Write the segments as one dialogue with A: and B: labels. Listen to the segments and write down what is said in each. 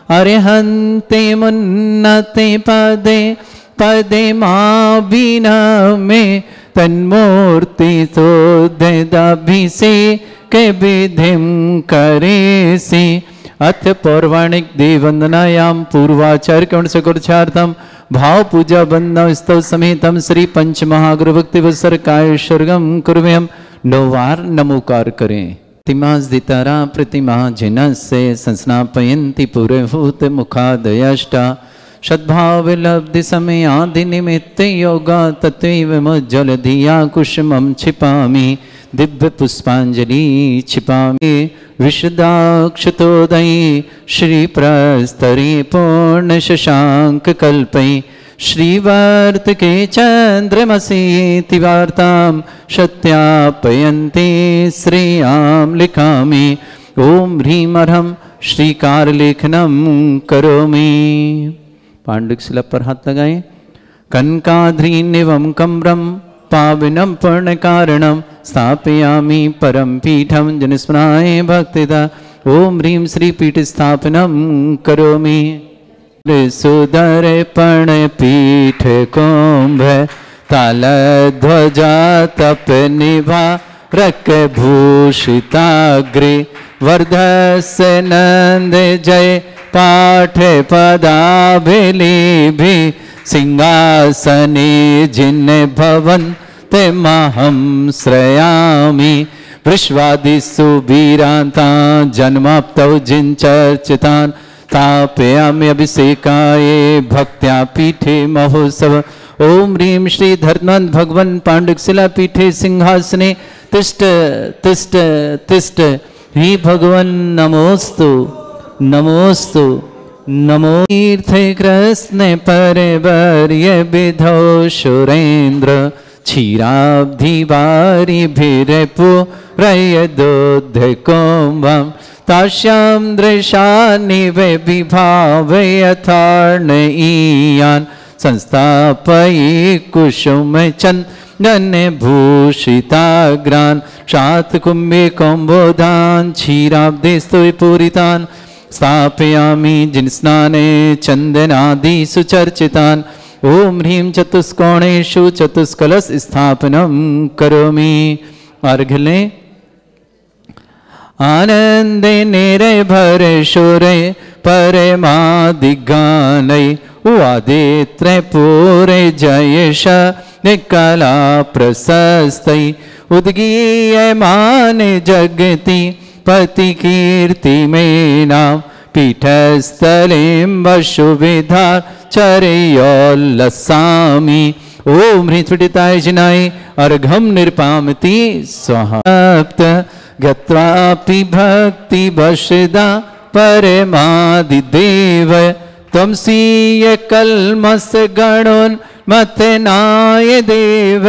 A: अरिहन्ते मुन्नते पदे पदे माविनमे तन्मूर्ति सोदभिषेक विधिं करेसि। अथ पौराणिक देववंदनायां पूर्वाचार्य कौणसकोच्चार्थम भाव पूजा बंदना स्तव समेतम श्री पंच महागुरु भक्ति वत्सर काय स्वर्गम कुर्वयम। 9 बार नमोकार करें। प्रतिमा प्रतिमा जिनस्य संस्नापयन्ति पुरहूत मुखादयष्टा सद्भाव लब्धि समय आदि निमित्त योगा तत्व मुज्जल धिया कुसुमं छिपामि दिव्य पुष्पांजलि छिपामि विशदाक्षतोदयी श्री प्रस्तरी पूर्ण शशांक कल्पै श्रीवर्त के चंद्रमसी तिवार्तां सत्यापयन्ति श्रेयां लिखामि। ओम ह्रीं अर्हं श्रीकार लेखनम करोमि। पांडुक शिला पर हाथ लगाएं। कनकाद्रीनिवं कम्रं पावनं पूर्णकारणं स्थापयामि परम पीठं जनस्मराय भक्तिदा। ओम ह्रीं श्री पीठ स्थापनं करोमि। सुदर्पण पीठ कुंभ ताल ध्वजा तप निभा रक भूषिताग्रे वर्धस्य नंद जय पाठ पदाभिलेभि सिंहासने जिन भवन ते महं श्रयामि। विश्वादिषु वीरान्ता जन्माप्तौ जिनचर्चितान् स्थापयामि अभिषेकाय भक्त्या पीठे महोत्सव। ओम ह्रीं श्री धर्मन् भगवन् पांडुक शिला पीठे सिंहासने तिष्ठ तिष्ठ तिष्ठ। हे भगवन् नमोस्तु नमोस्तु नमो। तीर्थे कृष्ण परवर्य विधौ सुरेन्द्र क्षीराब्धि वारि भिरपु रयदोद्धकुम्भं तास्यां दृशानिवे विभावे यथार्णयीयान् संस्थापयि कुसुम चन्दन भूषिताग्रान् शातकुम्भे कौम्बोधान् क्षीराब्धेस्तु पूरितान् स्थापयामि जिनस्नाने चन्दनादि सुचर्चितान्। ओम ह्रीं चतुष्कोणेषु चतुष्कलश स्थापनं करोमि। अर्घ्य लें। आनंदे निर्भर शोरे परमादिगानै उवादित्रे पूरे जयश निकला प्रशस्तै उद्गीयमान जगति पति कीर्ति में नाम पीठस्थलीं वसुविधा चरयोल्लसामि। ओम ह्रीं स्फटिताय जिनाय अर्घं निर्पामति स्वाहा। गत्वापि भक्ति वशदा परमादिदेव त्वमसीय कल्मष गणोन्मथनाय देव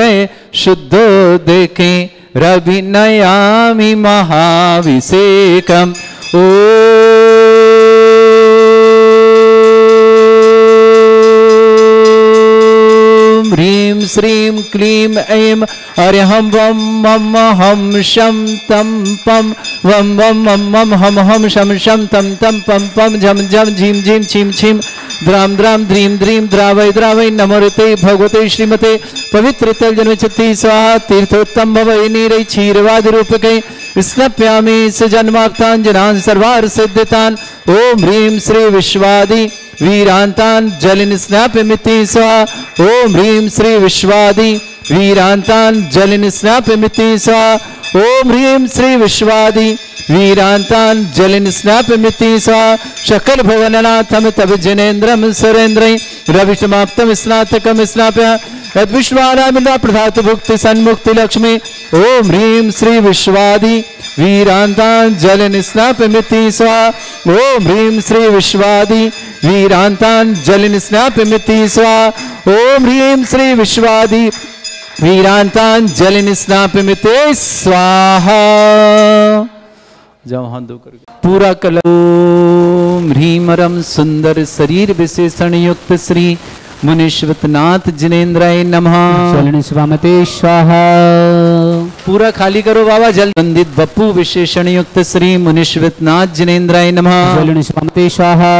A: शुद्धोदके रविनयामि महाभिषेकम्। ओम ह्रीं श्रीं क्लीं ऐं अर्हं वं मम हम शं तं पं वं वं मम मम हम हम शं शं तं तं पं पं झं झं झीं झीं छीं छीं द्रां द्रां द्रीं द्रीं द्रावय द्रावय नमोते भगवते श्रीमते पवित्र तल जन्म छत्ती स्वाहा। तीर्थोत्तम भवै नीरै क्षीरवाद रूपकै स्नप्यामि सजन्माक्तांजनान् सर्वार सिद्धितान्। ओम ह्रीं श्री विश्वादि वीरांतान् जलिन स्नापमिति स्वाहा। ओम ह्रीं श्री विश्वादि वीरांतान् जलिन स्नापमिति स्वाहा। ओम ह्रीं श्री विश्वादि वीरांतान् जलिन स्नापमिति स्वाहा। शकल भुवननाथं तव जनेन्द्रं सुरेन्द्रै रविसमाप्तं स्नातकं स्नापया यद्विश्वानामिन्द्र प्रधात भुक्ति सन्मुक्ति लक्ष्मी। ओम ह्रीं श्री विश्वादि वीरांतान् जलिन स्नापमिति स्वाहा। ओम ह्रीं श्री विश्वादि वीरांतान् जलिन स्नापमिति स्वाहा। ओम ह्रीं श्री विश्वादि वीरांतान् जलिन स्नापमिति स्वाहा। जाओ हाथ धो कर पूरा कलश। ओम ह्रीं सुंदर शरीर विशेषण युक्त श्री मुनीश्वतनाथ जिनेन्द्राय नमः।
B: जलनि स्वामते स्वाहा।
A: पूरा खाली करो बाबा जल। वंदित बप्पू विशेषण युक्त श्री मुनीश्वतनाथ जिनेन्द्राय नमः।
B: जलनि स्वामते स्वाहा।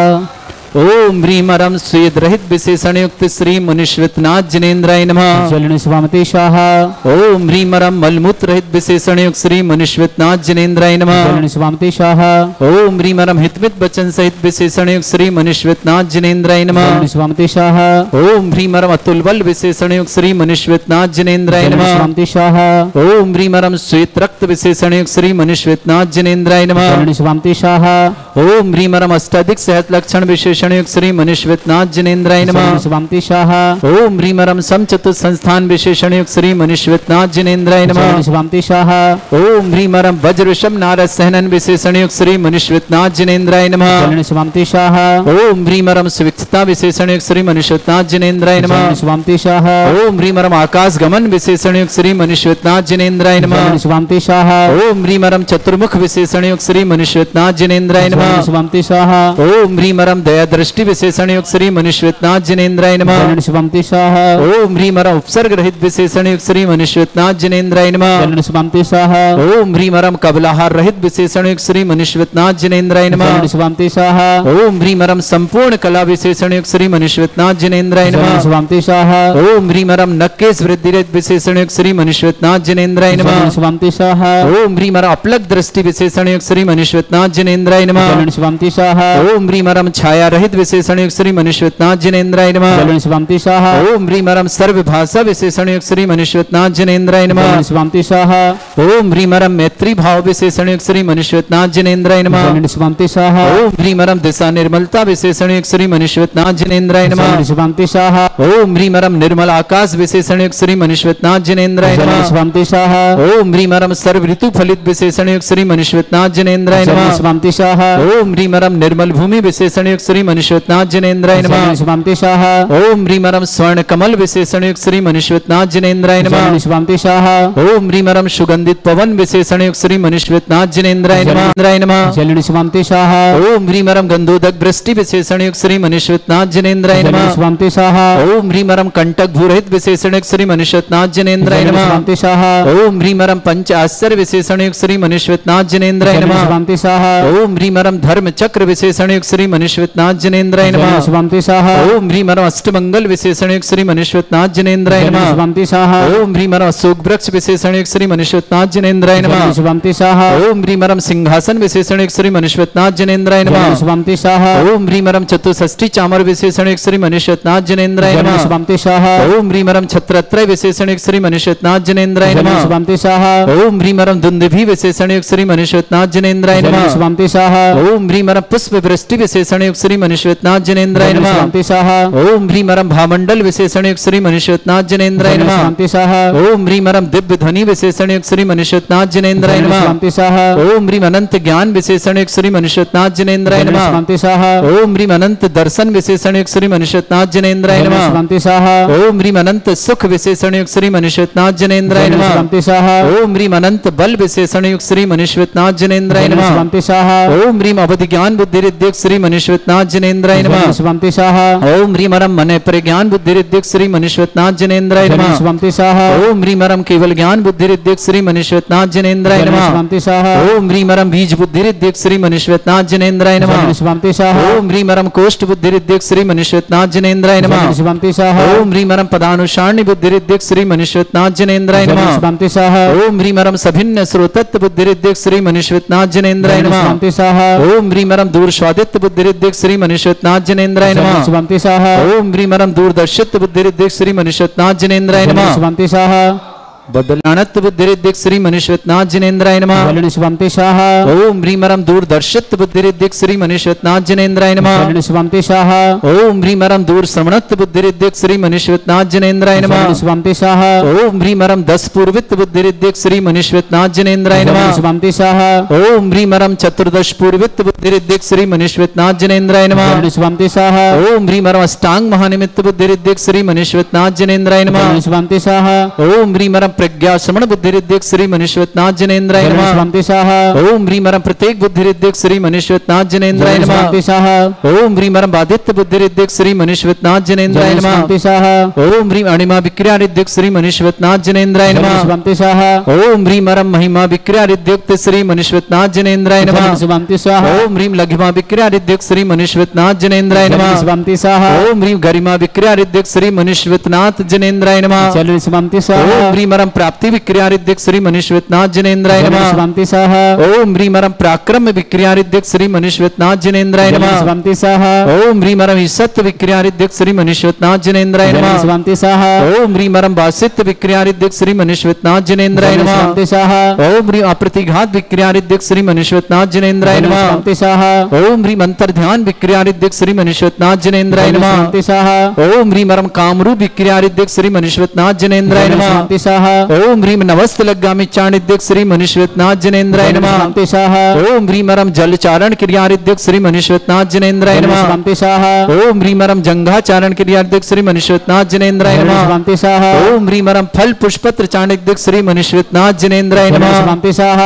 A: ओम ह्रीम रम स्वेद रहित विशेषण युक्त श्री मुनीश्वतनाथ जिनेन्द्राय नमः।
B: जलनि स्वामते स्वाहा।
A: ओम ह्रीम रम मलमूत्र रहित विशेषण युक्त श्री मुनीश्वतनाथ जिनेन्द्राय नमः।
B: जलनि स्वामते स्वाहा।
A: ओम ह्रीम रम हितमित वचन सहित विशेषण युक्त श्री मुनीश्वतनाथ जिनेन्द्राय नमः।
B: जलनि स्वामते स्वाहा।
A: ओम ह्रीम रम अतुल बल विशेषण युक्त श्री मुनीश्वतनाथ जिनेन्द्राय
B: जलनि
A: नमः।
B: स्वामते स्वाहा।
A: ओम ह्रीम रम श्वेत रक्त विशेषण युक्त श्री मुनीश्वतनाथ जिनेन्द्राय नमः।
B: जलनि स्वामते स्वाहा।
A: ओम ह्रीम रम अष्टाधिक सहत लक्षण विशेषण युक्त श्री मुनीश्वतनाथ जिनेन्द्राय नमः।
B: जलनि स्वामते स्वाहा।
A: ओम ह्रीम रम समचतुर संस्थान विशेषण युक्त श्री मुनीश्वतनाथ जिनेन्द्राय नमः।
B: जलनि स्वामते स्वाहा।
A: ओम ह्रीम रम वज्र ऋषभ नारद सहनन विशेषण युक्त श्री मुनीश्वतनाथ जिनेन्द्राय नमः।
B: जलनि स्वामते स्वाहा।
A: ओम ह्रीम रम सुविक्षता विशेषण युक्त श्री मुनीश्वतनाथ जिनेन्द्राय नमः।
B: जलनि स्वामते स्वाहा।
A: ओम ह्रीम रम आकाश गमन विशेषण युक्त श्री मुनीश्वतनाथ जिनेन्द्राय नमः।
B: जलनि स्वामते स्वाहा।
A: ओम ह्रीम रम चतुर्मुख विशेषण युक्त श्री मुनीश्वतनाथ जिनेन्द्राय नमः।
B: जलनि स्वामते स्वाहा।
A: ओम ह्रीम रम दया दृष्टि विशेषण युक्त श्री मुनीश्वतनाथ जिनेन्द्राय नमः।
B: जलनि स्वामते स्वाहा।
A: ओम ह्रीम रम उपसर्ग रहित विशेषण युक्त श्री मुनीश्वतनाथ जिनेन्द्राय नमः।
B: जलनि स्वामते स्वाहा।
A: ओम ह्रीम रम कबलाहार रहित विशेषण युक्त श्री मुनीश्वतनाथ जिनेन्द्राय नमः।
B: जलनि स्वामते स्वाहा।
A: ओम ह्रीम रम संपूर्ण कला विशेषण युक्त श्री मुनीश्वतनाथ जिनेन्द्राय
B: जलनि
A: नमः।
B: स्वामते स्वाहा।
A: ओम ह्रीम रम नक्केश वृद्धि रहित विशेषण युक्त श्री मुनीश्वतनाथ जिनेन्द्राय
B: जलनि
A: नमः।
B: स्वामते स्वाहा।
A: ओम ह्रीम रम अपलक दृष्टि विशेषण युक्त श्री मुनीश्वतनाथ जिनेन्द्राय नमः।
B: जलनि स्वामते स्वाहा।
A: ओम ह्रीम रम छाया रहित विशेषण युक्त श्री मुनीश्वतनाथ जिनेन्द्राय नमः।
B: जलनि स्वामते स्वाहा।
A: ओम ह्रीम रम सर्व भाषा विशेषण युक्त श्री मुनीश्वतनाथ जिनेन्द्राय नमः।
B: जलनि स्वामते स्वाहा।
A: ओम ह्रीम रम मैत्री भाव विशेषण युक्त श्री मुनीश्वतनाथ जिनेन्द्राय नमः।
B: जलनि स्वामते स्वाहा।
A: ओम ह्रीम रम दिशा निर्मलता विशेषण युक्त श्री मुनीश्वतनाथ जिनेन्द्राय नमः।
B: जलनि स्वामते स्वाहा।
A: ओम ह्रीम रम निर्मल आकाश विशेषण युक्त श्री मुनीश्वतनाथ जिनेन्द्राय
B: जलनि
A: नमः।
B: स्वामते स्वाहा।
A: ओम ह्रीम रम सर्व ऋतु फलित विशेषण युक्त श्री मुनीश्वतनाथ जिनेन्द्राय
B: जलनि
A: नमः।
B: स्वामते स्वाहा।
A: ओम ह्रीम रम निर्मल भूमि विशेषण युक्त श्री मुनीश्वतनाथ जिनेन्द्राय नमः।
B: जलनि स्वामते स्वाहा।
A: ओम ह्रीम रम स्वर्ण कमल विशेषण युक्त श्री मुनीश्वतनाथ जिनेन्द्राय नमः।
B: जलनि स्वामते स्वाहा।
A: ओम ह्रीम रम सुगंधित पवन विशेषण युक्त श्री मुनीश्वतनाथ जिनेन्द्राय नमः।
B: जलनि स्वामते स्वाहा।
A: ओम ह्रीम रम गंधोदक वृष्टि विशेषण युक्त श्री मुनीश्वतनाथ जिनेन्द्राय
B: जलनि
A: नमः।
B: स्वामते स्वाहा।
A: ओम ह्रीम रम कंटक भूरहित विशेषण युक्त श्री मुनीश्वतनाथ जिनेन्द्राय
B: जलनि
A: नमः।
B: स्वामते स्वाहा।
A: ओम ह्रीम रम पंच आश्चर्य विशेषण युक्त श्री मुनीश्वतनाथ जिनेन्द्राय
B: जलनि
A: नमः।
B: स्वामते स्वाहा।
A: ओम ह्रीम रम धर्म चक्र विशेषण युक्त श्री मुनीश्वतनाथ जिनेन्द्राय
B: जलनि
A: नमः।
B: स्वामते स्वाहा।
A: ओम ह्रीम रम अष्टमंगल विशेषण युक्त श्री मुनीश्वतनाथ जिनेन्द्राय
B: जलनि
A: नमः।
B: स्वामते स्वाहा।
A: ओम ह्रीम रम अशोक वृक्ष विशेषण युक्त श्री मुनीश्वतनाथ जिनेन्द्राय
B: जलनि
A: नमः।
B: स्वामते स्वाहा।
A: ओम ह्रीम रम सिंहासन विशेषण युक्त श्री मुनीश्वतनाथ जिनेन्द्राय
B: जलनि
A: नमः।
B: स्वामते स्वाहा।
A: ओम ह्रीम रम चतुष्षष्ठी चामर विशेषण युक्त श्री मुनीश्वतनाथ जिनेन्द्राय
B: जलनि
A: नमः।
B: स्वामते स्वाहा।
A: ओम ह्रीम रम छत्रत्रय विशेषण युक्त श्री मुनीश्वतनाथ जिनेन्द्राय
B: जलनि
A: नमः।
B: स्वामते स्वाहा।
A: ओम ह्रीम रम दुंदुभि विशेषण युक्त श्री मुनीश्वतनाथ जिनेन्द्राय
B: जलनि
A: नमः।
B: स्वामते स्वाहा।
A: ओम ह्रीम रम पुष्प वृष्टि विशेषण युक्त श्री मुनीश्वतनाथ जिनेन्द्राय
B: जलनि
A: नमः।
B: स्वामते स्वाहा।
A: ओम ह्रीम रम भामंडल विशेषण युक्त श्री मुनीश्वतनाथ जिनेन्द्राय
B: जलनि
A: नमः।
B: स्वामते स्वाहा।
A: ओम ह्रीम रम दिव्य ध्वनि विशेषण युक्त श्री मुनीश्वतनाथ जिनेन्द्राय
B: जलनि
A: नमः।
B: स्वामते स्वाहा।
A: ओम ह्रीम अनंत ज्ञान विशेषण युक्त श्री मुनीश्वतनाथ जिनेन्द्राय
B: जलनि
A: नमः।
B: स्वामते स्वाहा।
A: ओम ह्रीम अनंत दर्शन विशेषण युक्त श्री मुनीश्वतनाथ जिनेन्द्राय
B: जलनि
A: नमः।
B: स्वामते स्वाहा।
A: ओम ह्रीम अनंत सुख विशेषण युक्त श्री मुनीश्वतनाथ जिनेन्द्राय
B: जलनि
A: नमः।
B: स्वामते स्वाहा।
A: ओम ह्रीम अनंत बल विशेषण युक्त श्री मुनीश्वतनाथ जिनेन्द्राय
B: जलनि
A: नमः।
B: स्वामते स्वाहा।
A: ओम ह्रीम अवधि ज्ञान बुद्धि रिद्धिक श्री मुनीश्वतनाथ जिनेन्द्राय नमः।
B: जलनि स्वामते स्वाहा।
A: ओम ह्रीम रम मन प्रज्ञान बुद्धि रिद्धिक श्री मुनीश्वतनाथ जिनेन्द्राय
B: जलनि
A: नमः।
B: स्वामते स्वाहा।
A: ओम ह्रीम रम केवल ज्ञान बुद्धि रिद्धिक श्री मुनीश्वतनाथ जिनेन्द्राय
B: जलनि
A: नमः।
B: स्वामते स्वाहा।
A: ओम ह्रीम रम बीज बुद्धि रिद्धिक श्री मुनीश्वतनाथ जिनेन्द्राय नमः।
B: जलनि स्वामते स्वाहा।
A: ओम ह्रीम रम कोष्ठ बुद्धि रिद्धिक श्री मुनीश्वतनाथ जिनेन्द्राय नमः।
B: जलनि स्वामते स्वाहा।
A: ओम ह्रीम रम पदानुसारणी बुद्धि रिद्धिक श्री मुनीश्वतनाथ जिनेन्द्राय
B: जलनि
A: नमः।
B: स्वामते स्वाहा।
A: ओम ह्रीम रम सभिन्न श्रोतत्व बुद्धि रिद्धिक श्री मुनीश्वतनाथ जिनेन्द्राय
B: जलनि
A: नमः।
B: स्वामते स्वाहा।
A: ओम ह्रीम रम दूर स्वादित्व बुद्धि रिद्धिक श्री मुनीश्वतनाथ जिनेन्द्राय
B: जलनि
A: नमः।
B: स्वामते स्वाहा।
A: ओम ह्रीम रम दूरदर्शित्व बुद्धि रिद्धिक श्री मुनीश्वतनाथ जिनेन्द्राय
B: जलनि
A: नमः।
B: स्वामते स्वाहा।
A: बदलानत्व बुद्धि रिद्धिक श्री मुनीश्वतनाथ जिनेन्द्राय नमः।
B: जलनि स्वामते स्वाहा।
A: ओम ह्रीम रम दूरदर्शित्व बुद्धि रिद्धिक श्री मुनीश्वतनाथ जिनेन्द्राय नमः।
B: जलनि स्वामते स्वाहा।
A: ओम ह्रीम रम दूर श्रवणत्व बुद्धि रिद्धिक श्री मुनीश्वतनाथ जिनेन्द्राय नमः।
B: जलनि स्वामते स्वाहा।
A: ओम ह्रीम रम दस पूर्वित्व बुद्धि रिद्धिक श्री मुनीश्वतनाथ जिनेन्द्राय
B: जलनि
A: नमः।
B: स्वामते स्वाहा।
A: ओम ह्रीम रम चतुर्दश पूर्वित्व बुद्धि रिद्धिक श्री मुनीश्वतनाथ जिनेन्द्राय नमः।
B: जलनि स्वामते स्वाहा।
A: ओम ह्रीम रम अष्टांग महानिमित्त बुद्धि रिद्धिक श्री मुनीश्वतनाथ जिनेन्द्राय नमः।
B: जलनि स्वामते स्वाहा।
A: ओम ह्रीम रम प्रज्ञा श्रवण बुद्धिरिद्धिक श्री मनीश्वरनाथ जनेन्द्राय नमः।
B: स्वंतिशः
A: ओम ह्रीं मरम प्रत्येक बुद्धिरिद्धिक श्री मनीश्वरनाथ जनेन्द्राय नमः।
B: स्वंतिशः
A: ओम ह्रीं मरम बाधित्य बुद्धिरिद्धिक श्री मनीश्वरनाथ जनेन्द्राय नमः।
B: स्वंतिशः
A: ओम ह्रीं अणिमा विक्रियारिद्धिक श्री मनीश्वरनाथ जनेन्द्राय नमः।
B: स्वंतिशः
A: ओम ह्रीं मरम महिमा विक्रियारिद्धिक श्री मनीश्वरनाथ जनेन्द्राय नमः।
B: स्वंतिशः
A: ओम ह्रीं लघिमा विक्रियारिद्धिक श्री मनीश्वरनाथ जनेन्द्राय नमः।
B: स्वंतिशः
A: ओम ह्रीं गरिमा विक्रियारिद्धिक श्री मनीश्वरनाथ जनेन्द्राय नमः।
B: स्वंतिशः
A: ओम ह्रीं मरम प्राप्ति विक्रियारिद्धिक श्री मनीश्वरनाथ जनेन्द्राय नमः।
B: स्वंतिशः
A: ओम ह्रीं मरम पराक्रम विक्रियारिद्धिक श्री मनीश्वरनाथ जनेन्द्राय नमः।
B: स्वंतिशः
A: ओम ह्रीं मरम ईसत्व विक्रियारिद्धिक श्री मनीश्वरनाथ जनेन्द्राय नमः।
B: स्वंतिशः
A: ओम ह्रीं मरम वासित्व विक्रियारिद्धिक श्री मनीश्वरनाथ जनेन्द्राय नमः।
B: स्वंतिशः
A: ओम ह्रीं अप्रतिघात विक्रियारिद्धिक श्री मनीश्वरनाथ जनेन्द्राय नमः।
B: स्वंतिशः
A: ओम ह्रीं अंतर्ध्यान विक्रियारिद्धिक श्री मनीश्वरनाथ जनेन्द्राय नमः।
B: स्वंतिशः
A: ओम ह्रीं मरम कामरूप विक्रियारिद्धिक श्री मनीश्वरनाथ जनेन्द्राय नमः।
B: स्वंतिशः
A: ओम ह्रीं नवस्त लग्गामि चाणिद्धिक श्री मनीश्वरनाथ जनेन्द्राय नमः।
B: स्वंतिशः
A: ओम ह्रीं मरम जलचारण क्रियारिद्धिक श्री मनीश्वरनाथ जनेन्द्राय नमः।
B: स्वंतिशः
A: ओम ह्रीं मरम जंघाचारण क्रियारिद्धिक श्री मनीश्वरनाथ जनेन्द्राय नमः।
B: स्वंतिशः
A: ओम ह्रीं मरम फल पुष्पत्र चाणिद्धिक श्री मनीश्वरनाथ जनेन्द्राय नमः।
B: स्वंतिशः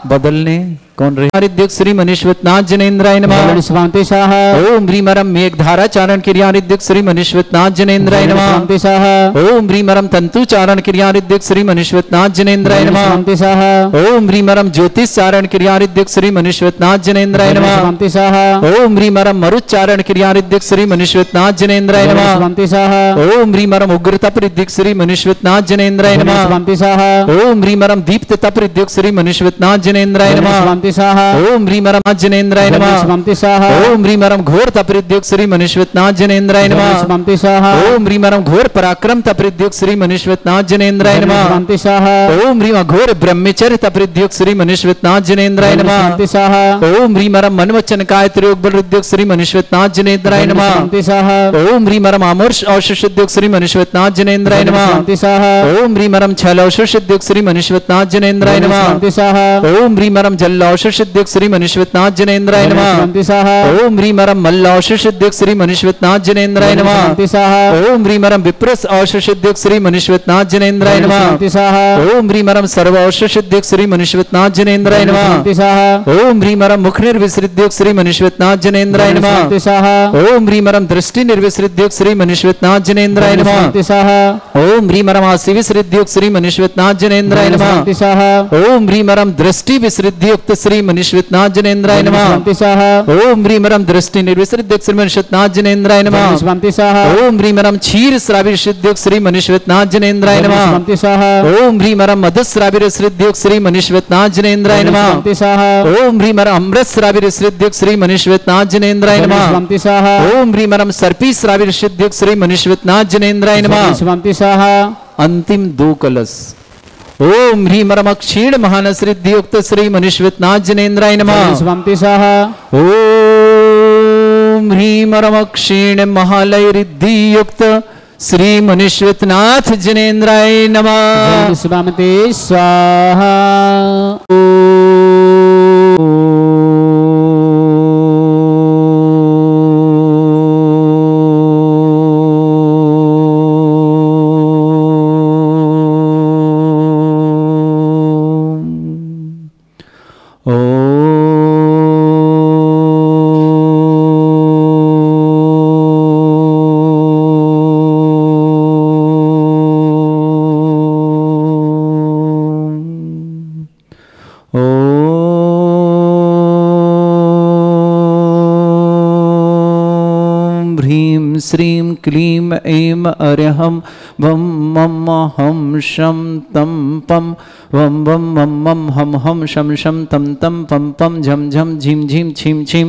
A: बदलने कौन रहे श्री मनीश्वरनाथ जनेन्द्राय नमः।
B: स्वंतिशः
A: ओम ह्रीं मरम मेघधारा चारण क्रियारिद्धिक श्री मनीश्वरनाथ जनेन्द्राय नमः।
B: स्वंतिशः
A: ओम ह्रीं मरम तंतु चारण क्रियारिद्धिक श्री मनीश्वरनाथ जनेन्द्राय नमः।
B: स्वंतिशः
A: ओम ह्रीं मरम ज्योतिष चारण क्रियारिद्धिक श्री मनीश्वरनाथ जनेन्द्राय नमः।
B: स्वंतिशः
A: ओम ह्रीं मरम मरुच्चारण क्रियारिद्धिक श्री मनीश्वरनाथ जनेन्द्राय नमः।
B: स्वंतिशः
A: ओम ह्रीं मरम उग्र तपरिद्धिक श्री मनीश्वरनाथ जनेन्द्राय नमः।
B: स्वंतिशः
A: ओम ह्रीं मरम दीप्त तपरिद्धिक श्री मनीश्वरनाथ जनेन्द्राय नमः।
B: स्वंतिशः
A: ओम ह्रीं मरम जनेन्द्राय नमः।
B: स्वंतिशः
A: ओम ह्रीं मरम घोर तपरिद्धिक श्री मनीश्वरनाथ जनेन्द्राय नमः।
B: स्वंतिशः
A: ओम ह्रीं मरम घोर पराक्रम तपरिद्धिक श्री मनीश्वरनाथ जनेन्द्राय नमः।
B: स्वंतिशः
A: ओम ह्रीं घोर ब्रह्मचर्य तपरिद्धिक श्री मनीश्वरनाथ जनेन्द्राय नमः।
B: स्वंतिशः
A: ओम ह्रीं मरम मनवचन काय त्रियोग बलरुद्धिक श्री मनीश्वरनाथ जनेन्द्राय नमः।
B: स्वंतिशः
A: ओम ह्रीं मरम आमोर्ष औषुद्धिक श्री मनीश्वरनाथ जनेन्द्राय नमः।
B: स्वंतिशः
A: ओम ह्रीं मरम छल औषुद्धिक श्री मनीश्वरनाथ जनेन्द्राय नमः।
B: स्वंतिशः
A: ओम ह्रीं मरम जल औषुद्धिक श्री मनीश्वरनाथ जनेन्द्राय नमः।
B: स्वंतिशः
A: ओम ह्रीं मरम मल्ल औषुद्धिक श्री मनीश्वरनाथ जनेन्द्राय नमः।
B: स्वंतिशः
A: ओम ह्रीं मरम विप्रस औषुद्धिक श्री मनीश्वरनाथ जनेन्द्राय नमः।
B: स्वंतिशः
A: ओम ह्रीं मरम सर्व औषुद्धिक श्री मनीश्वरनाथ जनेन्द्राय नमः।
B: स्वंतिशः
A: ओम ह्रीं मरम मुख निर्विसृद्धिक श्री मनीश्वरनाथ जनेन्द्राय नमः।
B: स्वंतिशः
A: ओम ह्रीं मरम दृष्टि निर्विसृद्धिक श्री मनीश्वरनाथ जनेन्द्राय नमः।
B: स्वंतिशः
A: ओम ह्रीं मरम आसि विसृद्धियुक्त श्री मनीश्वरनाथ जनेन्द्राय नमः।
B: स्वंतिशः
A: ओम ह्रीं मरम दृष्टि विसृद्धियुक्त श्री मनीश्वरनाथ जनेन्द्राय नमः।
B: स्वंतिशः
A: ओम ह्रीं मरम दृष्टि निर्विसृद्धियुक्त श्री मनीश्वरनाथ जनेन्द्राय नमः।
B: स्वंतिशः
A: ओम ह्रीं मरम क्षीर श्राविसृद्धियुक्त श्री मनीश्वरनाथ जनेन्द्राय नमः।
B: स्वंतिशः
A: ओम ह्रीं मरम मधुश्राविसृद्धियुक्त श्री मनीश्वरनाथ जनेन्द्राय नमः।
B: स्वंतिशः
A: ओम ह्रीं मरम अमृत श्राविसृद्धियुक्त श्री मनीश्वरनाथ जनेन्द्राय नमः।
B: स्वंतिशः
A: ओम ह्रीं मरम सर्पी श्राविसृद्धियुक्त श्री मनीश्वरनाथ जनेन्द्राय नमः।
B: स्वंतिशः
A: अंतिम 2 कलश। ओम ह्रीं मरम क्षीण महानसृद्धियुक्त श्री मनीश्वरनाथ जनेन्द्राय नमः।
B: स्वंतिशः
A: ओम ह्रीं मरम क्षीण महालय रिद्धियुक्त श्री मनीश्वरनाथ जनेन्द्राय नमः।
B: स्वामते स्वाहा।
A: श्रीं क्लीं ऐं अर्यहं वं मम हम शं तं पं वं वं मं मं हम हम शं शं तं तं पं पं झं झं झीं झीं छीं छीं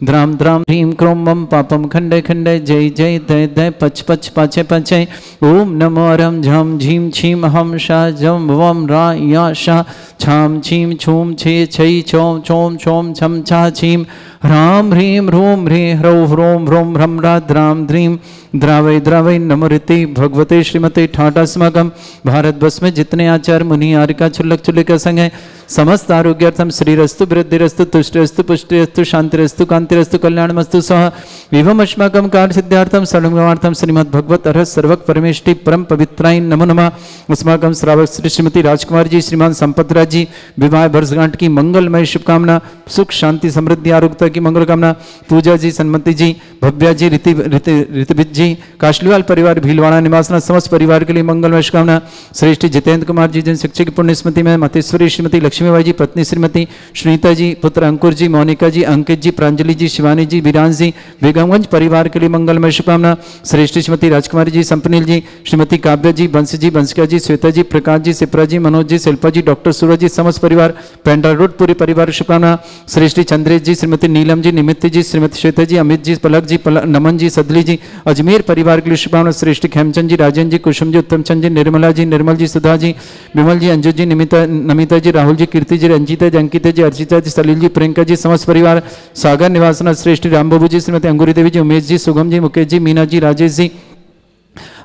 A: द्रां द्रां ह्रीं क्रों मं पापं खण्डे खण्डे जय जय दय दय पच पच पाचे पाचे ओम नमो रं झं झीं छीं हम शा जं वं रा या शा छां छीं छूं छे छै छौं छौं छौं छं छा छीं ह्रां ह्रीं ह्रूं ह्रीं ह्रौं ह्रों ह्रों ह्रं रा द्रां द्रीं द्रावय द्रावय नमोरिति भगवते श्रीमते ठाटास्माकम। भारतवर्ष में जितने आचार्य मुनि आर्यका छुल्लक छुल्लिका संघ है, समस्त आरोग्यार्थम श्रीरस्तु वृद्धिरस्तु तुष्टिरस्तु पुष्टिरस्तु शांतिरस्तु कांतिरस्तु कल्याणमस्तु सह विभम अस्माकम कार्य सिद्धार्थम सर्वगमार्थम श्रीमद् भगवत अर्हत सर्वक परमेष्टि परम पवित्राय नमो नमः। अस्माकम श्रावक श्री श्रीमती राजकुमार जी, श्रीमान संपतराज जी विवाह वर्षगांठ की मंगलमय शुभकामना, सुख शांति समृद्धि आरोग्यता की मंगल कामना। पूजा जी, सन्मति जी, भव्या जी, ऋतुविद जी, काशलीवाल परिवार भीलवाड़ा निवासना समस्त परिवार के लिए मंगलमय शुभकामना। श्रेष्ठ जितेंद्र कुमार जी जन शिक्षक की पुण्य स्मृति में, मतेश्वरी श्रीमती लक्ष्मीबाई जी पत्नी श्रीमती सुनीता जी, पुत्र अंकुर जी, मोनिका जी, अंकित जी, प्रांजलि जी, शिवानी जी, विरांश जी, बेगमगंज परिवार के लिए मंगलमय शुभकामना। श्रेष्ठ श्रीमती राजकुमारी जी, संपनील जी, श्रीमती काव्या जी, बंश जी, बंशिका जी, श्वेता जी, प्रकाश जी, सिप्रा जी, मनोज जी, शिल्पा जी, डॉक्टर सूरज जी, समस्त परिवार पेंड्रा रोड पूरे परिवार शुभकामना। श्रेष्ठ चंद्रेश जी, श्रीमती नीलम जी, निमित्त जी, श्रीमती श्वेता जी, अमित जी, पलक जी, नमन जी, सदली जी, अजमेर परिवार के लिए शुभकामना। श्रेष्ठ खेमचंद जी, राजेंद्र जी, कुसुम जी, उत्तमचंद जी, निर्मला जी, निर्मल जी, सुधा जी, विमल जी, अंजू जी, नमिता जी, राहुल जी, कीर्ति जी, रंजीता जी, अंकिता जी, अर्चिता जी, सलील जी, प्रियंका जी, समस्त परिवार सागर निवासना। श्रेष्ठ रामबाबू जी, श्रीमती अंगूरी देवी जी, उमेश जी, सुगम जी, मुकेश जी, मीना जी, राजेश जी,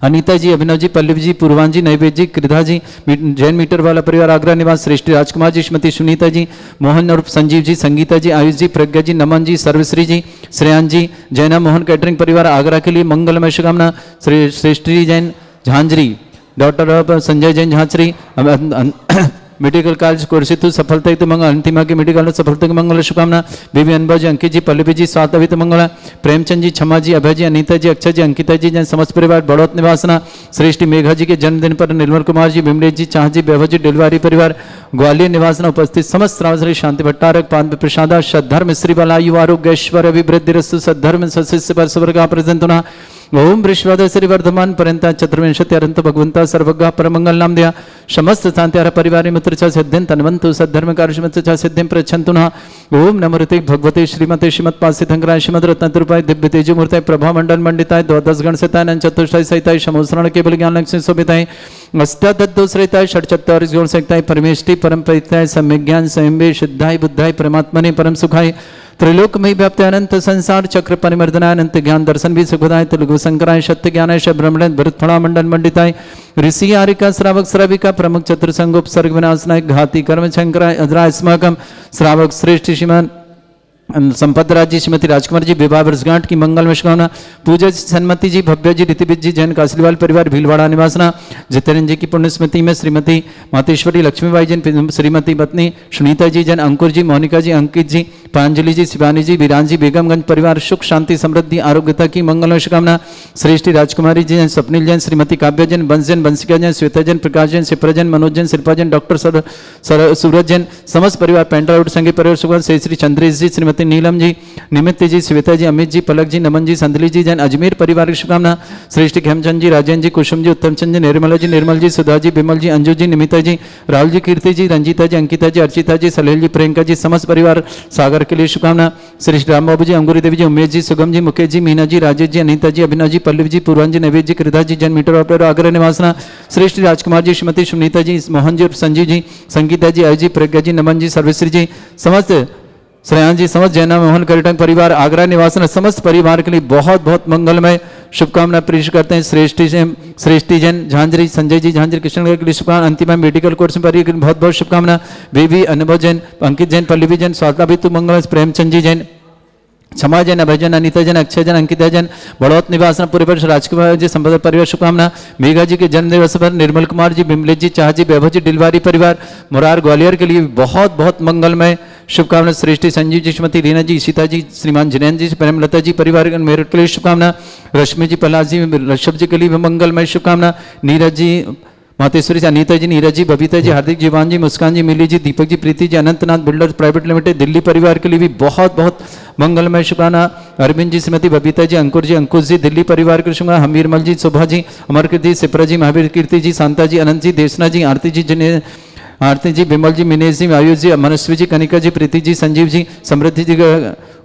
A: अनीता जी, अभिनव जी, पल्लवी जी, पूर्वान जी, नैवेद जी, कृधा जी, जैन मीटर वाला परिवार आगरा निवास। श्रेष्ठ राजकुमार जी, श्रीमती सुनीता जी, मोहन और संजीव जी, संगीता जी, आयुष जी, प्रज्ञा जी, नमन जी, सर्वश्री जी, श्रेयान जी, जैना मोहन कैटरिंग परिवार आगरा के लिए मंगलमय शुभकामना। Shreshth Jain Jhanjhari, doctor of Sanjay Jain Jhanjhari, medical college कोर्सितु सफलता हित मंगल, अंतिमा के मेडिकल सफलता के मंगल शुभकामना। बेबी अनुभव जी, अंकित जी, पल्लवी जी, स्वातवित मंगल, प्रेमचंद जी, क्षमा जी, अभय जी, अनीता जी, अक्षय जी, अंकिता जी, जन समस्त परिवार बड़ौत निवासना। श्रेष्ठ मेघा जी के जन्मदिन पर निर्मल कुमार जी, बिमलेश जी, चाह जी, वैभव जी, डिलवारी परिवार ग्वालियर निवासना उपस्थित समस्त श्रावण शांति भट्टारक पाद प्रसादा सद्धर्म श्री बलायु आरोग्य ऐश्वर्य अभिवृद्धि रस्तु सद्धर्म सस्य वर्ष का प्रजंतना। ओम वृषवाद श्री वर्धमान पर्यंता चतुर्विंशति अरंत भगवंता सर्वज्ञ परमंगल नाम दिया समस्त शांति परिवार मित्र च सिद्धिं तन्वन्तु सद्धर्म कार्यश्रमत च सिद्धिं प्रच्छन्तु नः। ओम नमोते भगवते श्रीमते श्रीमत् पासितंकराय श्रीमद् रत्नतरूपाय दिव्य तेजोमूर्ताय प्रभा मंडल मंडिताय द्वादश गण सहिताय चतुष्टय सहिताय समोसरण केवल ज्ञान लक्ष्मी शोभिताय अष्टादशोत्तराय षट्चत्वारिश गुण सहिताय परमेष्टि परम परिताय सम्यक ज्ञान संयमे सिद्धाय बुद्धाय परमात्मने परम सुखाय त्रिलोकमय व्याप्त अनंत संसार चक्र परिमर्दनाय अनंत ज्ञान दर्शन भी सुखदाय त्रिगु शंकराय सत्य ज्ञानाय ब्रह्मण भरतफला मंडल मंडिताय ऋषि आरिका श्रावक श्राविका प्रमुख चतुर्संगोप सर्ग विनाशनाय घाती कर्म शंकराय अजराय अस्माकम श्रावक श्रेष्ठ श्रीमान संपतराज जी श्रीमती राजकुमार जी विवाह वर्षगांठ की मंगल शुभकामना। पूजा जी, सन्मति जी, भव्या जी, ऋतुविद जी, जैन कासलीवाल परिवार भीलवाड़ा निवासना। जितेंद्र जी की पुण्य स्मृति में श्रीमती मातेश्वरी लक्ष्मीबाई जैन श्रीमती पत्नी सुनीता जी जैन, अंकुर जी, मोनिका जी, अंकित जी, प्रांजलि जी, शिवानी जी, विरान जी, बेगमगंज परिवार सुख शांति समृद्धि आरोग्यता की मंगल शुभकामना। श्रेष्ठ राजकुमारी जी जैन, स्वप्निल जैन, श्रीमती काव्या जैन, बंश जैन, बंशिका जैन, श्वेता जैन, प्रकाश जैन, शिप्रा जैन, मनोज जैन, शिल्पा जैन, डॉक्टर सूरज जैन, समस्त परिवार पेंड्रा रोड संघ परिवार सुख। श्री चंद्रेश जी, श्रीमती नीलम जी, निमित्त जी, श्वेता जी, अमित जी, पलक जी, नमन जी, संदली जी जैन, अजमेर परिवार की शुभकामना। श्रेष्ठ खेमचंद जी, राजेंद्र जी, कुसुम जी, उत्तमचंद जी, निर्मला जी, निर्मल जी, सुधा जी, विमल जी, अंजू जी, निमिता जी, राहुल जी, कीर्ति जी, रंजीता जी, अंकिता जी, अर्चिता जी, सलेल जी, प्रियंका जी, समस्त परिवार सागर के लिए शुभकामना। श्रेष्ठ रामबाबू जी, अंगूरी देवी जी, उमेश जी, सुगम जी, मुकेश जी, मीना जी, राजेश जी, अनीता जी, अभिनव जी, पल्लवी जी, पूर्वान जी, नैवेद जी, कृदा जी, जन मीटर ऑपरेटर आगरा निवासना। श्रेष्ठ राजकुमार जी, श्रीमती सुनीता जी, मोहन जी, संजीव जी, संगीता जी, अजय जी, प्रज्ञा जी, नमन जी, सर्वश्री जी, समस्त श्रेयान जी, समस्त जैना मोहन करिटंग परिवार आगरा निवासन समस्त परिवार के लिए बहुत बहुत मंगलमय शुभकामना प्रेषित करते हैं। श्रेष्ठी जैन झांझरी, संजय जी झांझरी कृष्णनगर के लिए शुभकामना। अंतिम मेडिकल कोर्स में बहुत बहुत शुभकामना। बेबी अनुभव जैन, अंकित जैन, पल्लवी जैन, स्वागता भी तू मंगल, प्रेमचंद जी जैन, क्षमा जैन, अभय जैन, अनीता जैन, अक्षय जैन, अंकिता जैन, बड़ौत निवासना पूरे वर्ष राजकुमार जी संपदा परिवार शुभकामना। मेघा जी के जन्म दिवस पर निर्मल कुमार जी, बिमलेश जी, चाह जी, वैभव जी, डिलवारी परिवार मुरार ग्वालियर के लिए बहुत बहुत मंगलमय शुभकामना। श्रेष्ठी संजीव जी, श्रीमती रीना जी, सीता जी, श्रीमान जिनेन्द्र जी, प्रेमलता जी परिवार मेरठ के लिए शुभकामना। रश्मि जी, प्रहलाद जी, ऋषभ जी के लिए मंगलमय शुभकामना। Neeraj ji, Mateshwari ji, Anita ji, Neeraj ji, Babita ji, Hardik, Jivan ji, Muskan ji, Mili ji, Deepak ji, Preeti ji, Anantnath builders private limited Delhi परिवार के लिए भी बहुत बहुत मंगलमय शुभकामना। अरविंद जी, श्रीमती बबीता जी, अंकुर जी, अंकुश जी, दिल्ली परिवार के शुभकामना। हमीरमल जी, शोभा जी, अमरकृत जी, सिप्रा जी, महावीर कीर्ति जी, शांता जी, अनंत जी, देशना जी, आरती जी, जिन्हें आरती जी, विमल जी, मिनेश जी, आयुष जी, मनस्वी जी, कनिका जी, प्रीति जी, संजीव जी, समृद्धि जी,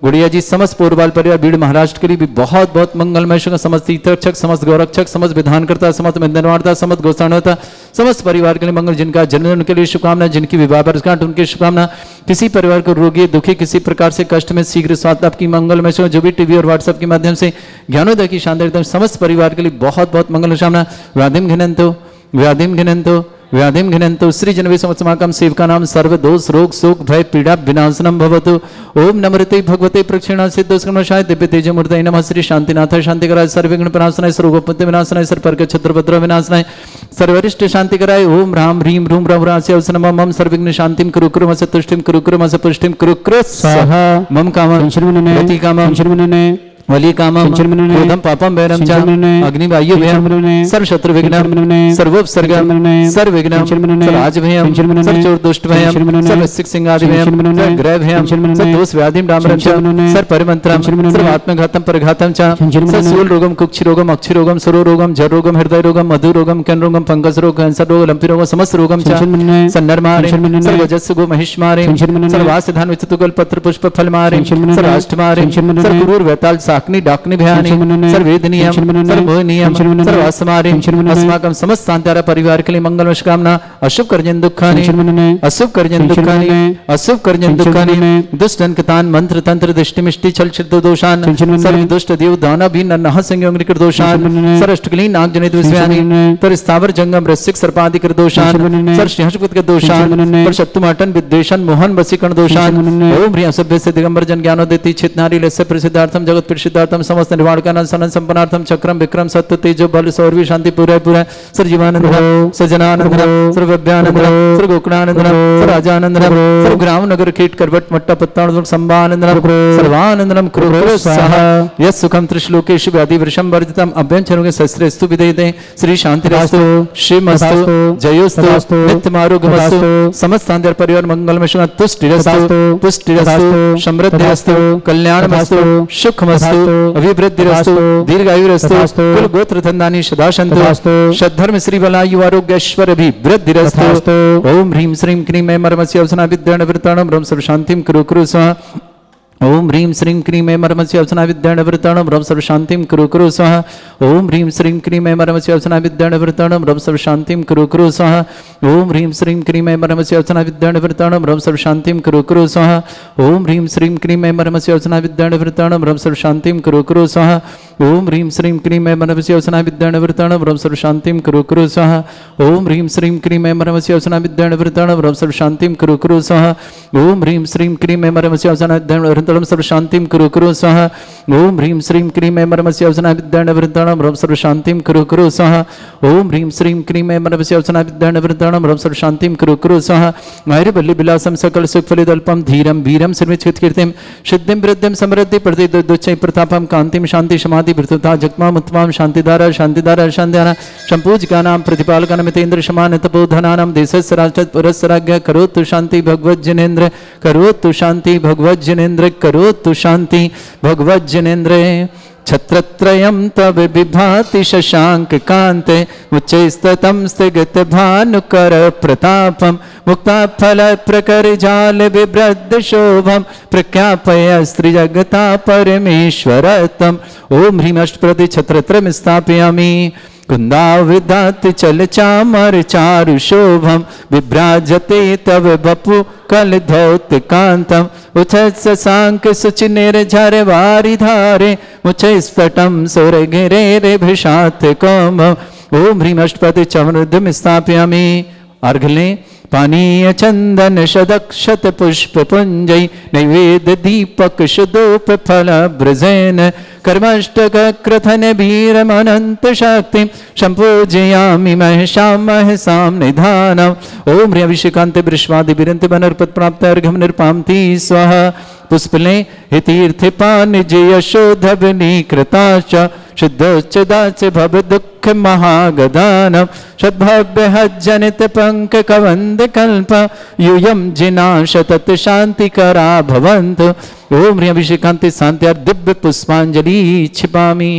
A: गुड़िया जी, समस्त पोरबाल परिवार भीड़ महाराष्ट्र के लिए भी बहुत बहुत मंगलमय शुभ। समस्त तीर्थरक्षक, समस्त गौरक्षक, समस्त विधानकर्ता, समस्त मंदिरवार्ता, समस्त गोसाणता, समस्त परिवार के लिए मंगल। जिनका जन्मदिन उनके लिए शुभकामना, जिनकी विवाह वर्षगांठ उनकी शुभकामना। किसी परिवार को रोगी दुखी किसी प्रकार से कष्ट में शीघ्र स्वास्थ्य लाभ की मंगलमय शुभ। जो भी टीवी और व्हाट्सएप के माध्यम से ज्ञानोदय की शानदार एकदम समस्त परिवार के लिए बहुत बहुत मंगल कामना। व्याधिम घिनंतो व्याधिम घिनंतो व्याधिम घिनंतो श्री जनवे समागम सेवका नाम सर्व दोष रोग शोक भय पीड़ा विनाशनम भवतु। ओम नमृते भगवते प्रक्षिणा सिद्धोष्कर्मशाय दिव्य तेज मूर्तये नमः। श्री शांतिनाथ शांतिकराय सर्वविघ्न विनाशनाय सर्वोपत्ति विनाशनाय सर्वपर्क छत्रभद्र विनाशनाय सर्वरिष्ट शांतिकराय। ओम राम ह्रीम रूम रम रास्यवस नमः। मम सर्वविघ्न शांतिम कुरु कुरु मस तुष्टिम कुरु कुरु मस पुष्टिम कुरु कुरु स्वाहा। मम कामं प्रति कामं वली कामं क्रोधं पापं वैरं च अग्निवायु भयं सर्व शत्रु विघ्नं सर्वोपसर्गं सर्वविघ्नं सर्वराज भयं सर्वचोर दुष्ट भयं सर्वसिक सिंगादि भयं सर्वग्रह भयं सर्वदोष व्याधिं डामरं च सर्वपरिमन्त्रं सर्वात्मघातं परघातं च सर्वशूल रोगं कुक्षि रोगं अक्षि रोगं सरो रोगं जर रोगं हृदय रोगं मधु रोगं कैन रोगं फंगस रोग कैंसर रोग लंपी रोग समस्त रोगं च सन्नरमारे सर्वजस्सु गो महिष्मारे सर्वासिधान विचितुगल पत्र पुष्प फल मारे सर्वाष्टमारे सर्वगुरुर वेताल साकनी डाकनी भयानी सर्वेदनीयम सर्वोनियम सर्वासमारे अस्माकं समस्त शांतारा परिवार के लिए मंगल कामना। अशुभ कर्जन दुखानि अशुभ कर्जन दुखानि अशुभ कर्जन दुखानि दुष्टन कतान मंत्र तंत्र दृष्टि मिष्टि छल छिद्र दोषान सर्व दुष्ट देव दाना भी नह संयोग निकट दोषान सरष्टकली नाग जनित विषयानि पर स्थावर जंगम रसिक सर्पादिक दोषान सर सिंहस्पत के दोषान पर शत्रु माटन विद्वेषण मोहन वसीकरण दोषान। ओम ह्रीं सभ्य से दिगंबर जन ज्ञानो देती चित नारी लस्य प्रसिद्धार्थम जगत प्रसिद्धार्थम समस्त निर्वाणकानंद सनन संपन्नार्थम चक्रम विक्रम सत्य तेजो बल सौरवी शांति पूरा पूरा सर्वजीवानंद सजनानंद सर्वव्यानंद सर्वगोकणानंद सर्वराजानंद सर्वग्राम नगर कीट करवट मट्टा पत्ता संभानंद सर्वानंदनम कुरु स्वाहा। यस् सुखम त्रिश्लोकेषु व्याधि वृषम वर्जितम अभ्यंचरों के शस्त्रेस्तु विधेयते श्री शांतिरास्तु श्रीमस्तु जयोस्तु नित्यमारोग्यमस्तु समस्त शांति परिवार मंगलमय शुभ तुष्टिरस्तु पुष्टिरस्तु समृद्धिरस्तु कल्याणमस्तु सुखमस्तु अभिवृद्धिरस्तु दीर्घायुरस्तु कुल गोत्र धन्दानि सदा सन्तु सद्धर्म श्री बलायु आरोग्य ऐश्वर्य अभिवृद्धिरस्तु। ओम ह्रीं श्रीं क्रीं ऐं मर्मस्य अवसना विद्याण वृताणं ब्रह्म सर्व शांतिं कुरु कुरु स्वाहा। ओम ह्रीं श्रीं क्रीं ऐं मर्मस्य अवसना विद्याण वृताणं ब्रह्म सर्व शांतिं कुरु कुरु स्वाहा। ओम ह्रीं श्रीं क्रीं ऐं मर्मस्य अवसना विद्याण वृताणं ब्रह्म सर्व शांतिं कुरु कुरु स्वाहा। ओम ह्रीं श्रीं क्रीं ऐं मर्मस्य अवसना विद्याण वृताणं ब्रह्म सर्व शांतिं कुरु कुरु स्वाहा। ओम ह्रीं श्रीं क्रीं ऐं मर्मस्य अवसना विद्याण वृताणं ब्रह्म सर्व शांतिं कुरु कुरु स्वाहा। ओम ह्रीं श्रीं क्रीं ऐं मर्मस्य अवसना विद्याण वृताणं ब्रह्म सर्व शांतिं कुरु कुरु स्वाहा। ओम ह्रीं श्रीं क्रीं ऐं मर्मस्य अवसना विद्याण वृताणं ब्रह्म सर्व शांतिं कुरु कुरु स्वाहा। ओम ह्रीं श्रीं क्रीं ऐं मर्मस्य अवसना विद्याण वृताणं सर्व शांतिं कुरु कुरु स्वाहा। ओम ह्रीं श्रीं क्रीं ऐं मर्मस्य अवसना विद्याण वृताणं ब्रह्म सर्व शांतिं कुरु कुरु स्वाहा। ओम ह्रीं श्रीं क्रीं ऐं मर्मस्य अवसना विद्याण वृताणं ब्रह्म सर्व शांतिं कुरु कुरु स्वाहा। मैरवल्ली विलासं सकल सुखफलितल्पं धीरं वीरं सर्वच्छित कीर्तिं सिद्धिं वृद्धिं समृद्धि प्रतिदुच्चै प्रतापं कांतिं शांति समाधि वृत्तता जगमाम उत्तमां शांतिधारा शांतिधारा शांतिधारा संपूजकानां प्रतिपालकानां मितेन्द्र समान तपोधनानां देशस्य राष्ट्र पुरस्सराज्ञ करोतु शांति भगवज्जनेन्द्र करोतु शांति भगवज्जनेन्द्र करोतु शांति भगवज्जनेन्द्र। छत्रत्रयं तव विभाति शशांक कांते उच्चैस्ततं स्थिगत भानुकर प्रतापं मुक्ताफल प्रकर जाल विवृद्ध शोभं प्रख्यापय स्त्रीजगता परमेश्वरतम्। ओम ह्रीं अष्टप्रति छत्रत्रयं स्थापयामि कुन्दाविदाति चल चामर चारु शोभम विभ्राजते तव बपु कल धौत कांतम उच्च सांक सुचि निर्झर वारि धारे मुझे स्फटम सुर गिरे रे भिषात कोम। ओम ह्रीं अष्टपति चमरुद्ध स्थापयामि। अर्घले पानीय चंदन शदक्षत पुष्प पुंजय नैवेद्य दीपक शुदोप फल ब्रजेन कर्मष्टक क्रथन भीरमनंत शक्ति संपूजयामि महसां महसां निधानम्। ओम ह्रीं अभिषेकांते वृष्वादि विरंति बनर्पत प्राप्त अर्घम निर्पामति स्वाहा। पुष्पले हितीर्थ पान जय शोधवनी कृताच शुद्धोच्चदाच भव दुख महागदानम सद्भव्य हज्जनित पंक कवंद कल्प यूयम जिना शतत शांति करा भवंतु। ओम ह्रीं अभिषेकांते शांत्यार्थ दिव्य पुष्पांजलि क्षिपामि।